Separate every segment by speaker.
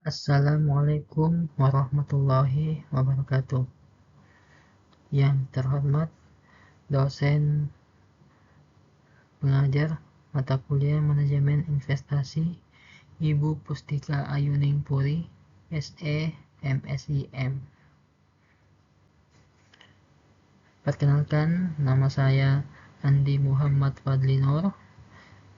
Speaker 1: Assalamualaikum warahmatullahi wabarakatuh. Yang terhormat dosen pengajar mata kuliah Manajemen Investasi, Ibu Pustika Ayuning Puri, SE, MSIM. Perkenalkan, nama saya Andi Muhammad Fadli Nur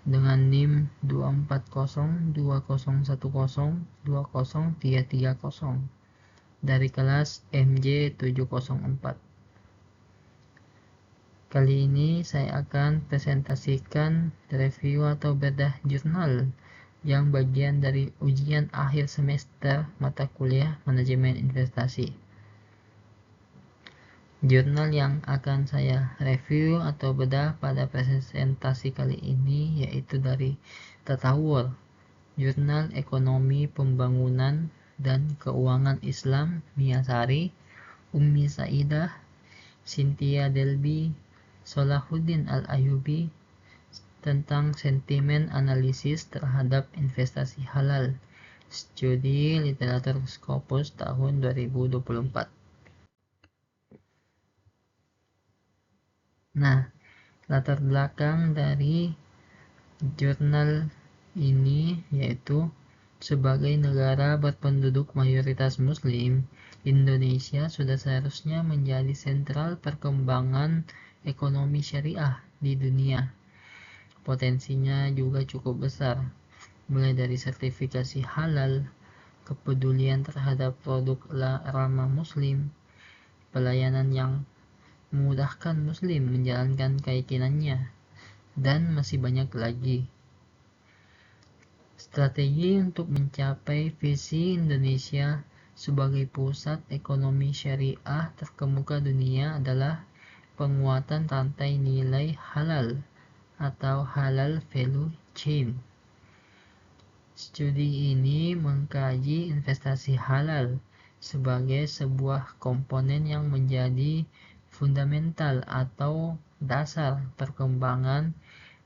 Speaker 1: dengan NIM 2402010203330 dari kelas MJ704. Kali ini saya akan presentasikan review atau bedah jurnal yang bagian dari ujian akhir semester mata kuliah Manajemen Investasi. Jurnal yang akan saya review atau bedah pada presentasi kali ini yaitu dari Tatawur, Jurnal Ekonomi Pembangunan dan Keuangan Islam Miyasari, Ummi Saidah, Cynthia Delby, Solahuddin Al-Ayubi, tentang sentimen analisis terhadap investasi halal, Studi Literatur Scopus tahun 2024. Nah, latar belakang dari jurnal ini yaitu sebagai negara berpenduduk mayoritas Muslim, Indonesia sudah seharusnya menjadi sentral perkembangan ekonomi syariah di dunia. Potensinya juga cukup besar, mulai dari sertifikasi halal, kepedulian terhadap produk ramah Muslim, pelayanan yang memudahkan Muslim menjalankan keyakinannya, dan masih banyak lagi. Strategi untuk mencapai visi Indonesia sebagai pusat ekonomi syariah terkemuka dunia adalah penguatan rantai nilai halal atau halal value chain. Studi ini mengkaji investasi halal sebagai sebuah komponen yang menjadi fundamental atau dasar perkembangan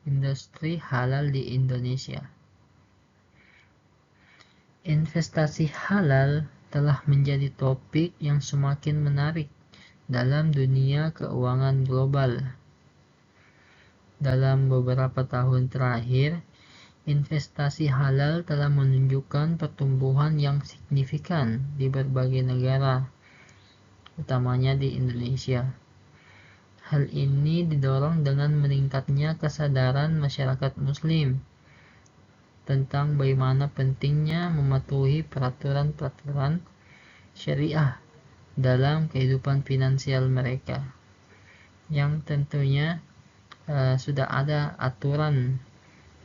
Speaker 1: industri halal di Indonesia. Investasi halal telah menjadi topik yang semakin menarik dalam dunia keuangan global. Dalam beberapa tahun terakhir, investasi halal telah menunjukkan pertumbuhan yang signifikan di berbagai negara, utamanya di Indonesia. Hal ini didorong dengan meningkatnya kesadaran masyarakat Muslim tentang bagaimana pentingnya mematuhi peraturan-peraturan syariah dalam kehidupan finansial mereka, yang tentunya sudah ada aturan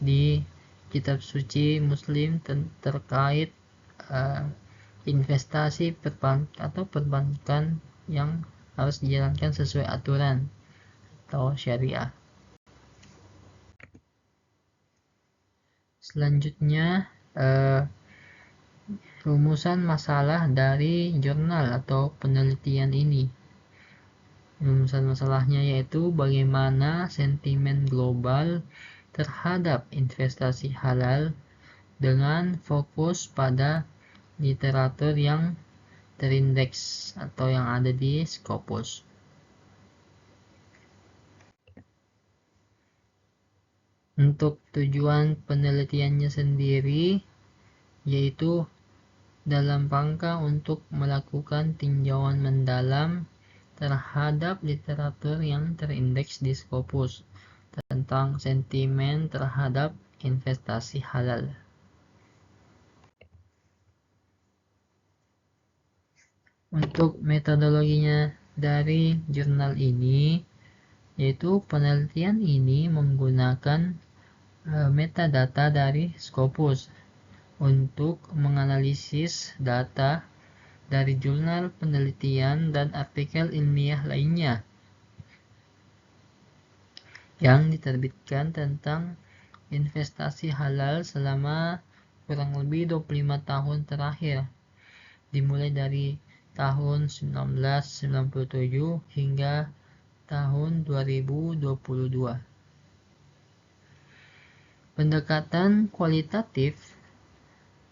Speaker 1: di kitab suci Muslim terkait investasi perbankan yang harus dijalankan sesuai aturan atau syariah. Selanjutnya, rumusan masalah dari jurnal atau penelitian ini. Rumusan masalahnya yaitu bagaimana sentimen global terhadap investasi halal dengan fokus pada literatur yang terindeks atau yang ada di Scopus. Untuk tujuan penelitiannya sendiri yaitu dalam rangka untuk melakukan tinjauan mendalam terhadap literatur yang terindeks di Scopus tentang sentimen terhadap investasi halal. Untuk metodologinya dari jurnal ini, yaitu penelitian ini menggunakan metadata dari Scopus untuk menganalisis data dari jurnal penelitian dan artikel ilmiah lainnya yang diterbitkan tentang investasi halal selama kurang lebih 25 tahun terakhir, dimulai dari tahun 1997 hingga tahun 2022. Pendekatan kualitatif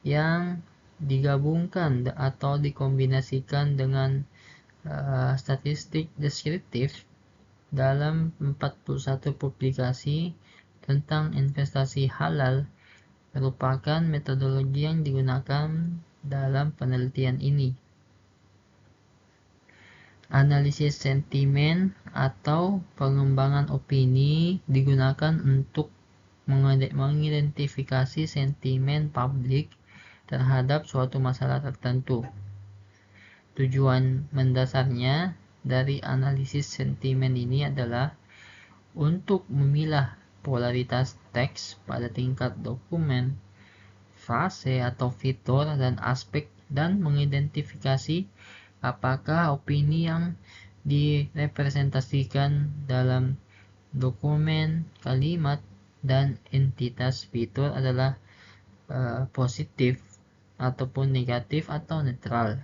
Speaker 1: yang digabungkan atau dikombinasikan dengan statistik deskriptif dalam 41 publikasi tentang investasi halal merupakan metodologi yang digunakan dalam penelitian ini. Analisis sentimen atau pengembangan opini digunakan untuk mengidentifikasi sentimen publik terhadap suatu masalah tertentu. Tujuan mendasarnya dari analisis sentimen ini adalah untuk memilah polaritas teks pada tingkat dokumen, frase atau fitur dan aspek, dan mengidentifikasi apakah opini yang direpresentasikan dalam dokumen, kalimat, dan entitas fitur adalah positif ataupun negatif atau netral.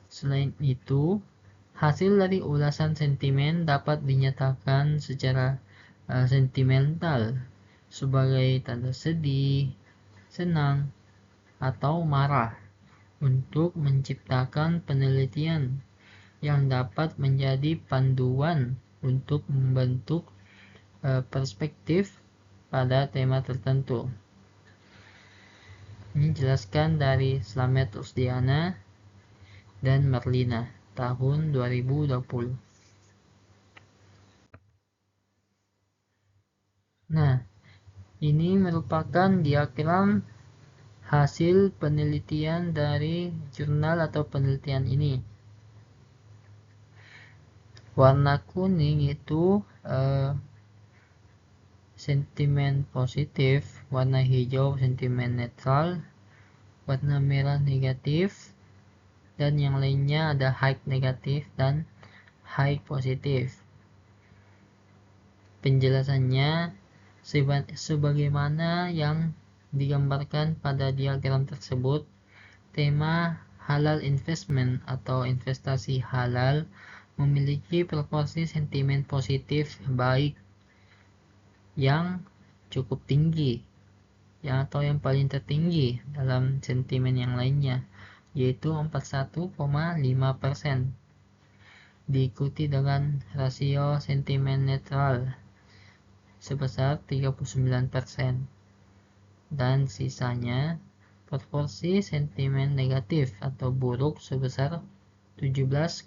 Speaker 1: Selain itu, hasil dari ulasan sentimen dapat dinyatakan secara sentimental sebagai tanda sedih, senang, atau marah untuk menciptakan penelitian yang dapat menjadi panduan untuk membentuk perspektif pada tema tertentu. Ini jelaskan dari Slamet Rusdiana dan Merlina tahun 2020. Nah, ini merupakan diagram hasil penelitian dari jurnal atau penelitian ini. Warna kuning itu sentimen positif, warna hijau sentimen netral, warna merah negatif, dan yang lainnya ada high negatif dan high positif. Penjelasannya sebagaimana yang digambarkan pada diagram tersebut. Tema halal investment atau investasi halal memiliki proporsi sentimen positif baik yang cukup tinggi atau yang paling tertinggi dalam sentimen yang lainnya, yaitu 41,5%, diikuti dengan rasio sentimen netral sebesar 39%, dan sisanya proporsi sentimen negatif atau buruk sebesar 17,1%.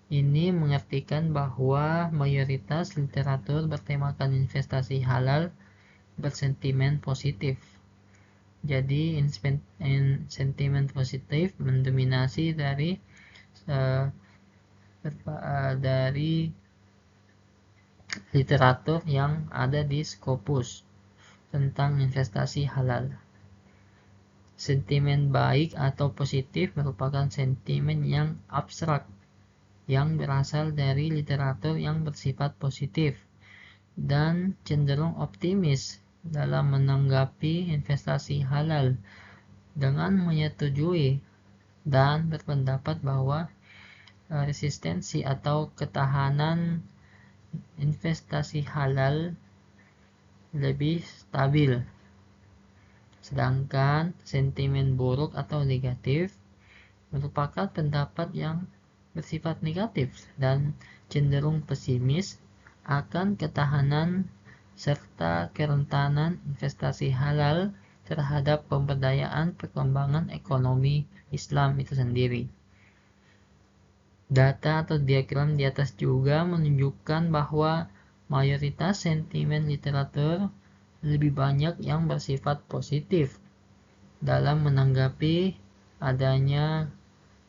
Speaker 1: Ini mengartikan bahwa mayoritas literatur bertemakan investasi halal bersentimen positif. Jadi sentimen positif mendominasi dari literatur yang ada di Scopus tentang investasi halal. Sentimen baik atau positif merupakan sentimen yang abstrak yang berasal dari literatur yang bersifat positif dan cenderung optimis dalam menanggapi investasi halal, dengan menyetujui dan berpendapat bahwa resistensi atau ketahanan investasi halal lebih stabil. Sedangkan sentimen buruk atau negatif merupakan pendapat yang bersifat negatif dan cenderung pesimis akan ketahanan serta kerentanan investasi halal terhadap pemberdayaan perkembangan ekonomi Islam itu sendiri. Data atau diagram di atas juga menunjukkan bahwa mayoritas sentimen literatur lebih banyak yang bersifat positif dalam menanggapi adanya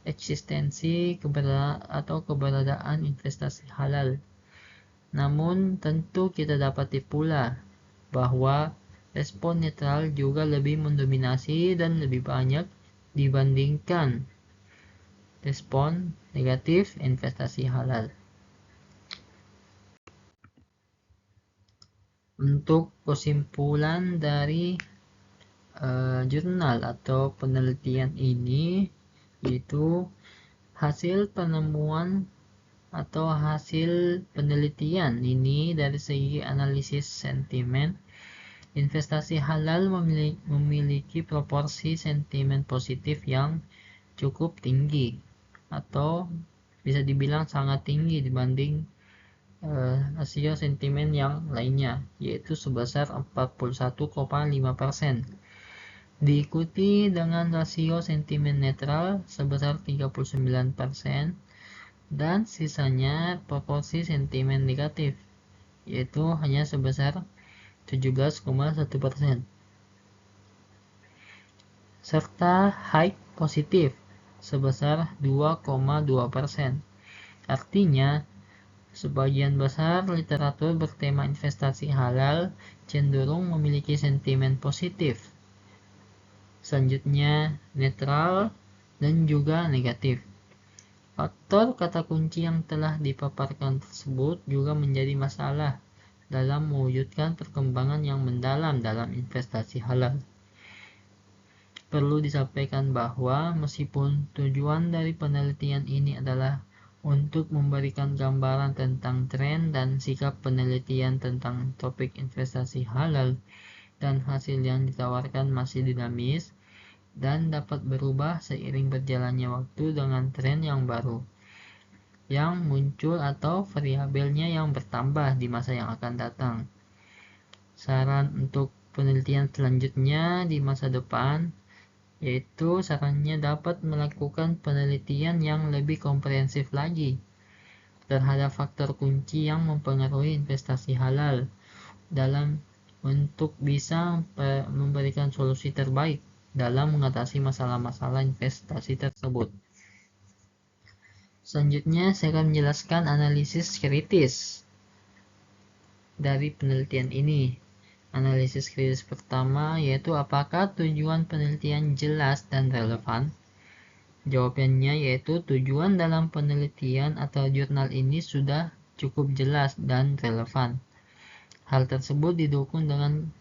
Speaker 1: eksistensi keberadaan investasi halal. Namun tentu kita dapati pula bahwa respon netral juga lebih mendominasi dan lebih banyak dibandingkan respon negatif investasi halal. Untuk kesimpulan dari jurnal atau penelitian ini, yaitu hasil penemuan atau hasil penelitian ini dari segi analisis sentimen investasi halal memiliki proporsi sentimen positif yang cukup tinggi, atau bisa dibilang sangat tinggi dibanding rasio sentimen yang lainnya, yaitu sebesar 41,5%. Diikuti dengan rasio sentimen netral sebesar 39%, dan sisanya proporsi sentimen negatif, yaitu hanya sebesar 17,1%. Serta high positif sebesar 2,2%. Artinya, sebagian besar literatur bertema investasi halal cenderung memiliki sentimen positif. Selanjutnya, netral dan juga negatif. Faktor kata kunci yang telah dipaparkan tersebut juga menjadi masalah dalam mewujudkan perkembangan yang mendalam dalam investasi halal. Perlu disampaikan bahwa meskipun tujuan dari penelitian ini adalah untuk memberikan gambaran tentang tren dan sikap penelitian tentang topik investasi halal, dan hasil yang ditawarkan masih dinamis dan dapat berubah seiring berjalannya waktu dengan tren yang baru yang muncul atau variabelnya yang bertambah di masa yang akan datang. Saran untuk penelitian selanjutnya di masa depan, yaitu sarannya dapat melakukan penelitian yang lebih komprehensif lagi terhadap faktor kunci yang mempengaruhi investasi halal dalam untuk bisa memberikan solusi terbaik dalam mengatasi masalah-masalah investasi tersebut. Selanjutnya, saya akan menjelaskan analisis kritis dari penelitian ini. Analisis kritis pertama yaitu apakah tujuan penelitian jelas dan relevan? Jawabannya yaitu tujuan dalam penelitian atau jurnal ini sudah cukup jelas dan relevan. Hal tersebut didukung dengan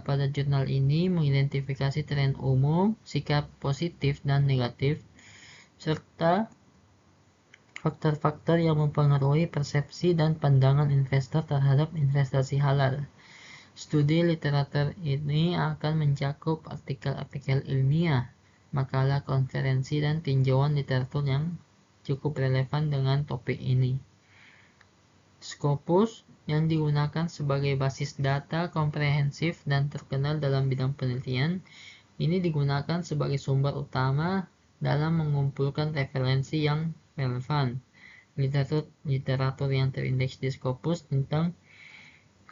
Speaker 1: pada jurnal ini mengidentifikasi tren umum, sikap positif dan negatif, serta faktor-faktor yang mempengaruhi persepsi dan pandangan investor terhadap investasi halal. Studi literatur ini akan mencakup artikel-artikel ilmiah, makalah konferensi, dan tinjauan literatur yang cukup relevan dengan topik ini. Scopus yang digunakan sebagai basis data komprehensif dan terkenal dalam bidang penelitian, ini digunakan sebagai sumber utama dalam mengumpulkan referensi yang relevan. Literatur yang terindeks di Scopus tentang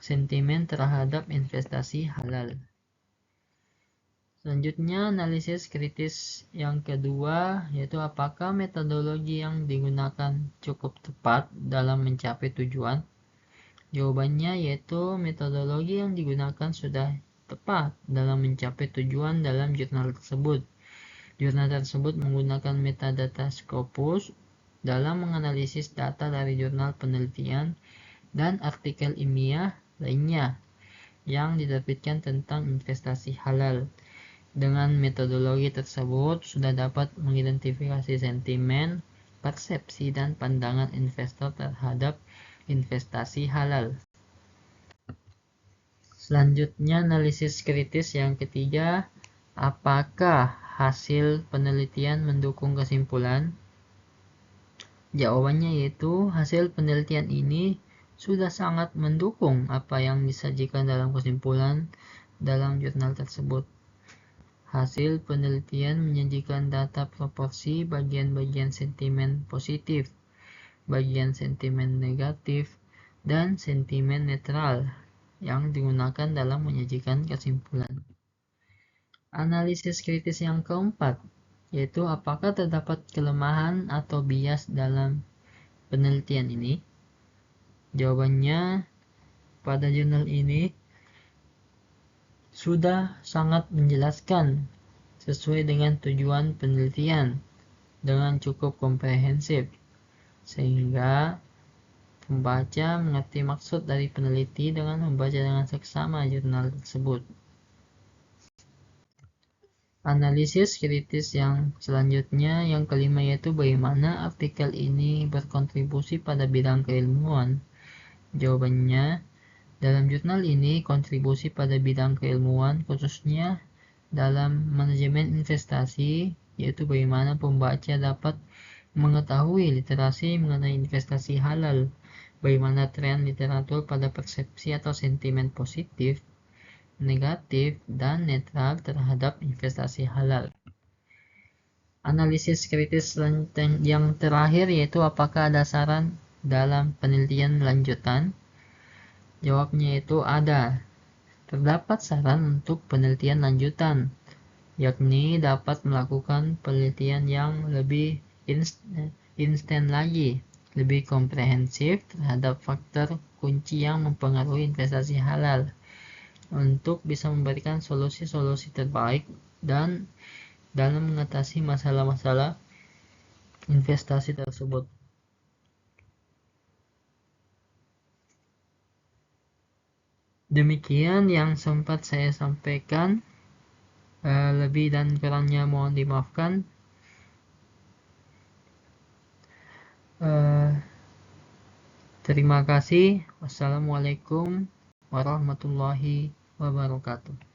Speaker 1: sentimen terhadap investasi halal. Selanjutnya, analisis kritis yang kedua yaitu apakah metodologi yang digunakan cukup tepat dalam mencapai tujuan. Jawabannya yaitu metodologi yang digunakan sudah tepat dalam mencapai tujuan dalam jurnal tersebut. Jurnal tersebut menggunakan metadata Scopus dalam menganalisis data dari jurnal penelitian dan artikel ilmiah lainnya yang diterbitkan tentang investasi halal. Dengan metodologi tersebut sudah dapat mengidentifikasi sentimen, persepsi, dan pandangan investor terhadap investasi halal. Selanjutnya, analisis kritis yang ketiga, apakah hasil penelitian mendukung kesimpulan? Jawabannya yaitu hasil penelitian ini sudah sangat mendukung apa yang disajikan dalam kesimpulan dalam jurnal tersebut. Hasil penelitian menyajikan data proporsi bagian-bagian sentimen positif, bagian sentimen negatif, dan sentimen netral yang digunakan dalam menyajikan kesimpulan. Analisis kritis yang keempat yaitu apakah terdapat kelemahan atau bias dalam penelitian ini. Jawabannya, pada jurnal ini sudah sangat menjelaskan sesuai dengan tujuan penelitian dengan cukup komprehensif, sehingga pembaca mengerti maksud dari peneliti dengan membaca dengan seksama jurnal tersebut. Analisis kritis yang selanjutnya, yang kelima, yaitu bagaimana artikel ini berkontribusi pada bidang keilmuan. Jawabannya, Dalam jurnal ini kontribusi pada bidang keilmuan, khususnya dalam manajemen investasi, yaitu bagaimana pembaca dapat mengetahui literasi mengenai investasi halal, bagaimana tren literatur pada persepsi atau sentimen positif, negatif, dan netral terhadap investasi halal. Analisis kritis yang terakhir yaitu apakah ada saran dalam penelitian lanjutan? Jawabnya itu ada. Terdapat saran untuk penelitian lanjutan, yakni dapat melakukan penelitian yang lebih instan lagi, lebih komprehensif terhadap faktor kunci yang mempengaruhi investasi halal, untuk bisa memberikan solusi-solusi terbaik dan dalam mengatasi masalah-masalah investasi tersebut. Demikian yang sempat saya sampaikan. Lebih dan kurangnya mohon dimaafkan. Terima kasih. Wassalamualaikum warahmatullahi wabarakatuh.